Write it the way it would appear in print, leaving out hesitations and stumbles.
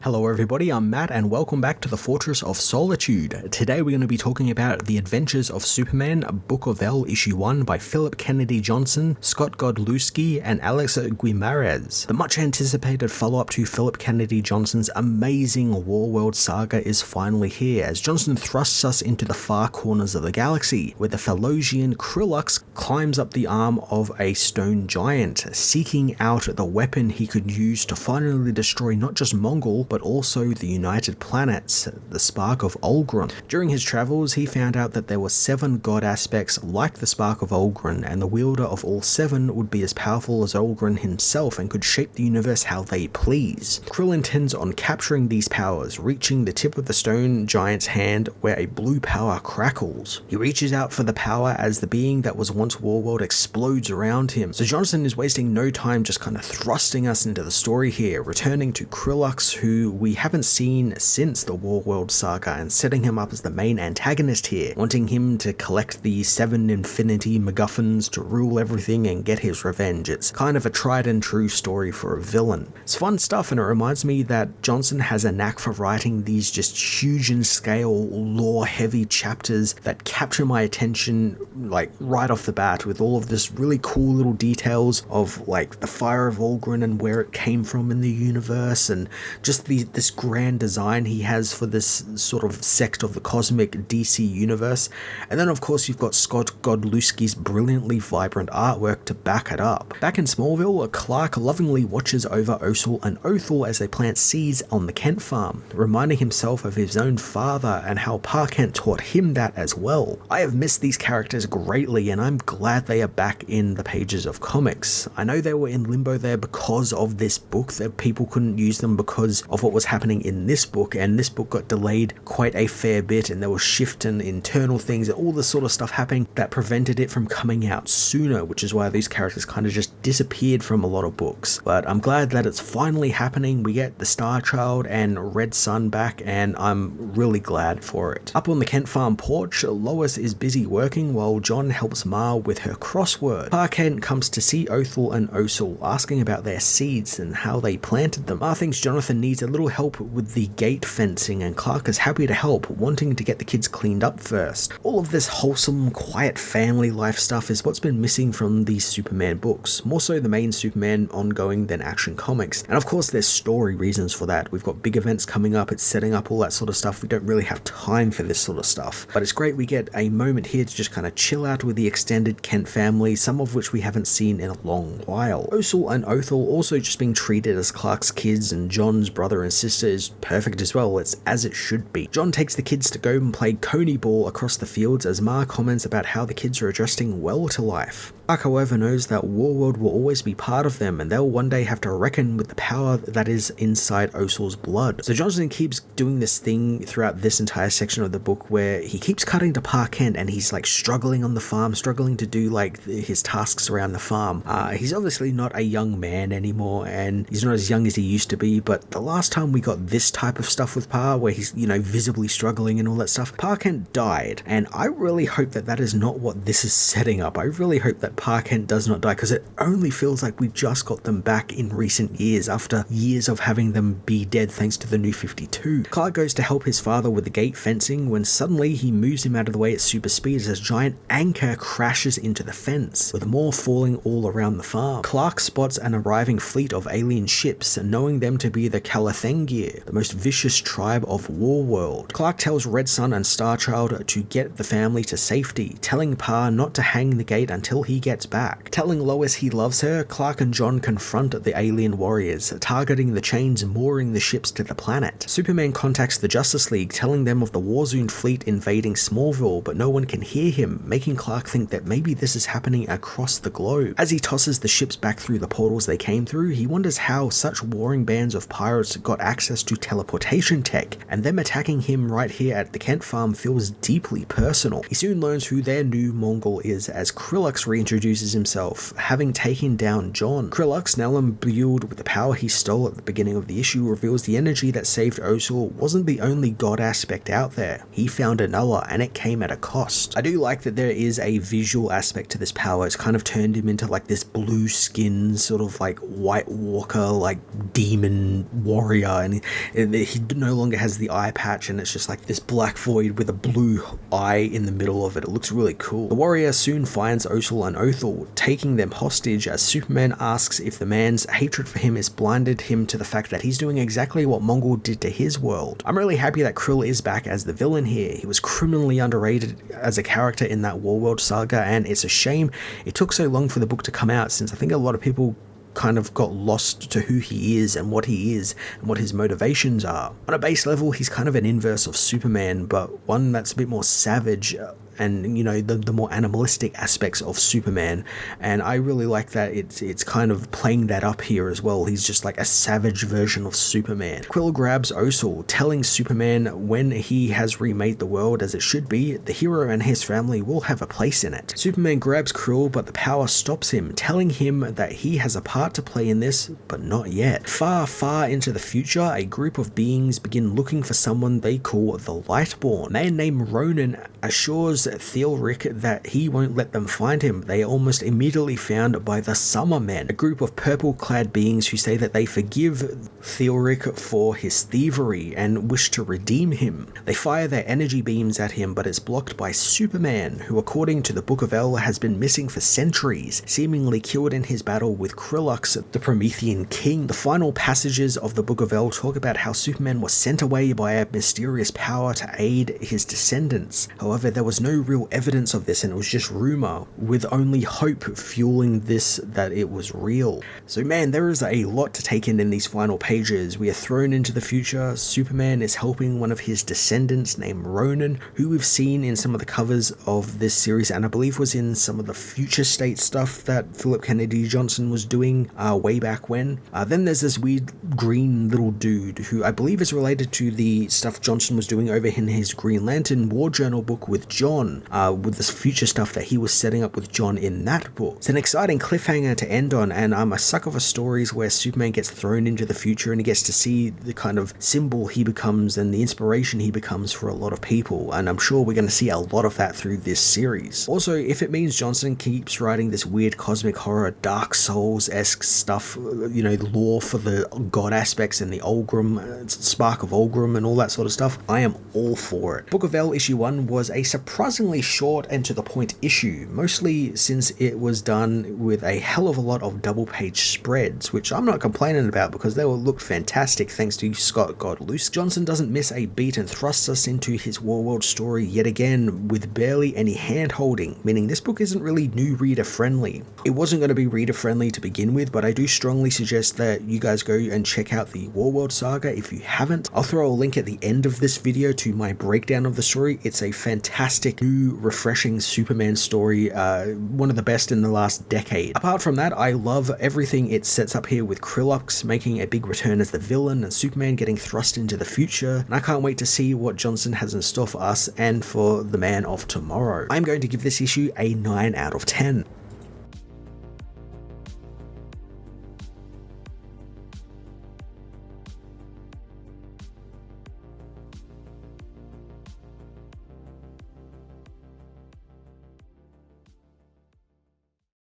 Hello everybody, I'm Matt and welcome back to the Fortress of Solitude. Today we're going to be talking about The Adventures of Superman, Book of L, Issue 1 by Philip Kennedy Johnson, Scott Godlewski and Alex Guimarães. The much anticipated follow-up to Philip Kennedy Johnson's amazing WARWORLD saga is finally here, as Johnson thrusts us into the far corners of the galaxy, where the Phalosian Krillux climbs up the arm of a stone giant, seeking out the weapon he could use to finally destroy not just Mongol, but also the United Planets, the Spark of Olgrin. During his travels, he found out that there were 7 god aspects like the Spark of Olgrin, and the wielder of all 7 would be as powerful as Olgrin himself and could shape the universe how they please. Krill intends on capturing these powers, reaching the tip of the stone giant's hand where a blue power crackles. He reaches out for the power as the being that was once WARWORLD explodes around him. So Johnson is wasting no time just kind of thrusting us into the story here, returning to Krillux, who we haven't seen since the WARWORLD saga, and setting him up as the main antagonist here, wanting him to collect the 7 infinity MacGuffins to rule everything and get his revenge. It's kind of a tried and true story for a villain. It's fun stuff, and it reminds me that Johnson has a knack for writing these just huge in scale, lore heavy chapters that capture my attention like right off the bat, with all of this really cool little details of like the Fire of Olgrin and where it came from in the universe, and just this grand design he has for this sort of sect of the cosmic DC universe. And then of course you've got Scott Godlewski's brilliantly vibrant artwork to back it up. Back in Smallville, Clark lovingly watches over Osel and Othel as they plant seeds on the Kent farm, reminding himself of his own father and how Pa Kent taught him that as well. I have missed these characters greatly, and I'm glad they are back in the pages of comics. I know they were in limbo there because of this book, that people couldn't use them because of what was happening in this book, and this book got delayed quite a fair bit, and there was shift and internal things and all this sort of stuff happening that prevented it from coming out sooner, which is why these characters kind of just disappeared from a lot of books. But I'm glad that it's finally happening. We get the Star Child and Red Sun back, and I'm really glad for it. Up on the Kent farm porch, Lois is busy working while John helps Ma with her crossword. Pa Kent comes to see Othel and Osel, asking about their seeds and how they planted them. Ma thinks Jonathan needs a little help with the gate fencing, and Clark is happy to help, wanting to get the kids cleaned up first. All of this wholesome, quiet family life stuff is what's been missing from these Superman books, more so the main Superman ongoing than Action Comics. And of course there's story reasons for that. We've got big events coming up, it's setting up all that sort of stuff. We don't really have time for this sort of stuff, but it's great we get a moment here to just kind of chill out with the extended Kent family, some of which we haven't seen in a long while. Osel and Othel also just being treated as Clark's kids, and John's brother and sister is perfect as well. It's as it should be. John takes the kids to go and play coney ball across the fields as Ma comments about how the kids are adjusting well to life. Clark, however, knows that WARWORLD will always be part of them, and they'll one day have to reckon with the power that is inside Osel's blood. So Johnson keeps doing this thing throughout this entire section of the book where he keeps cutting to Pa Kent, and he's like struggling on the farm, struggling to do like his tasks around the farm. He's obviously not a young man anymore, and he's not as young as he used to be, but the last time we got this type of stuff with Pa, where he's, you know, visibly struggling and all that stuff, Pa Kent died, and I really hope that that is not what this is setting up. I really hope that Pa Kent does not die, because it only feels like we just got them back in recent years after years of having them be dead thanks to the New 52. Clark goes to help his father with the gate fencing when suddenly he moves him out of the way at super speed as a giant anchor crashes into the fence, with more falling all around the farm. Clark spots an arriving fleet of alien ships, knowing them to be the Calathengir, the most vicious tribe of WARWORLD. Clark tells Red Sun and Starchild to get the family to safety, telling Pa not to hang the gate until he gets back. Telling Lois he loves her, Clark and John confront the alien warriors, targeting the chains mooring the ships to the planet. Superman contacts the Justice League, telling them of the Warzone fleet invading Smallville, but no one can hear him, making Clark think that maybe this is happening across the globe. As he tosses the ships back through the portals they came through, he wonders how such warring bands of pirates got access to teleportation tech, and them attacking him right here at the Kent farm feels deeply personal. He soon learns who their new Mongol is as Krillux reintroduces himself, having taken down John. Krillux, now imbued with the power he stole at the beginning of the issue, reveals the energy that saved Osel wasn't the only god aspect out there. He found another, and it came at a cost. I do like that there is a visual aspect to this power. It's kind of turned him into like this blue skin, sort of like White Walker, like demon warrior warrior, and he no longer has the eye patch, and it's just like this black void with a blue eye in the middle of it. It looks really cool. The warrior soon finds Othel and Othel, taking them hostage as Superman asks if the man's hatred for him has blinded him to the fact that he's doing exactly what Mongol did to his world. I'm really happy that Krill is back as the villain here. He was criminally underrated as a character in that WARWORLD saga, and it's a shame it took so long for the book to come out, since I think a lot of people kind of got lost to who he is and what his motivations are. On a base level, he's kind of an inverse of Superman, but one that's a bit more savage and, you know, the more animalistic aspects of Superman, and I really like that it's kind of playing that up here as well. He's just like a savage version of Superman. Quill grabs Othel, telling Superman when he has remade the world as it should be, the hero and his family will have a place in it. Superman grabs Krill, but the power stops him, telling him that he has a part to play in this, but not yet. Far, far into the future, a group of beings begin looking for someone they call the Lightborn. A man named Ronan assures Thealric that he won't let them find him. They are almost immediately found by the Summer Men, a group of purple-clad beings who say that they forgive Thealric for his thievery and wish to redeem him. They fire their energy beams at him, but it's blocked by Superman, who according to the Book of El has been missing for centuries, seemingly killed in his battle with Krillux, the Promethean king. The final passages of the Book of El talk about how Superman was sent away by a mysterious power to aid his descendants. However, there was no real evidence of this, and it was just rumor, with only hope fueling this that it was real. So man, there is a lot to take in these final pages. We are thrown into the future. Superman is helping one of his descendants named Ronan, who we've seen in some of the covers of this series, and I believe was in some of the future state stuff that Philip Kennedy Johnson was doing way back when. Then there's this weird green little dude who I believe is related to the stuff Johnson was doing over in his Green Lantern War Journal book with John, with this future stuff that he was setting up with John in that book. It's an exciting cliffhanger to end on, and I'm a sucker for stories where Superman gets thrown into the future and he gets to see the kind of symbol he becomes and the inspiration he becomes for a lot of people, and I'm sure we're going to see a lot of that through this series. Also, if it means Johnson keeps writing this weird cosmic horror, Dark Souls-esque stuff, you know, the lore for the god aspects and the Olgrim, Spark of Olgrim and all that sort of stuff, I am all for it. Book of El issue 1 was a surprisingly short and to the point issue, mostly since it was done with a hell of a lot of double page spreads, which I'm not complaining about because they will look fantastic thanks to Scott Godlewski. Johnson doesn't miss a beat and thrusts us into his WARWORLD story yet again with barely any hand holding, meaning this book isn't really new reader friendly. It wasn't going to be reader friendly to begin with, but I do strongly suggest that you guys go and check out the WARWORLD saga if you haven't. I'll throw a link at the end of this video to my breakdown of the story. It's a fantastic, new, refreshing Superman story, one of the best in the last decade. Apart from that, I love everything it sets up here with Krillux making a big return as the villain and Superman getting thrust into the future, and I can't wait to see what Johnson has in store for us and for the Man of Tomorrow. I'm going to give this issue a 9 out of 10.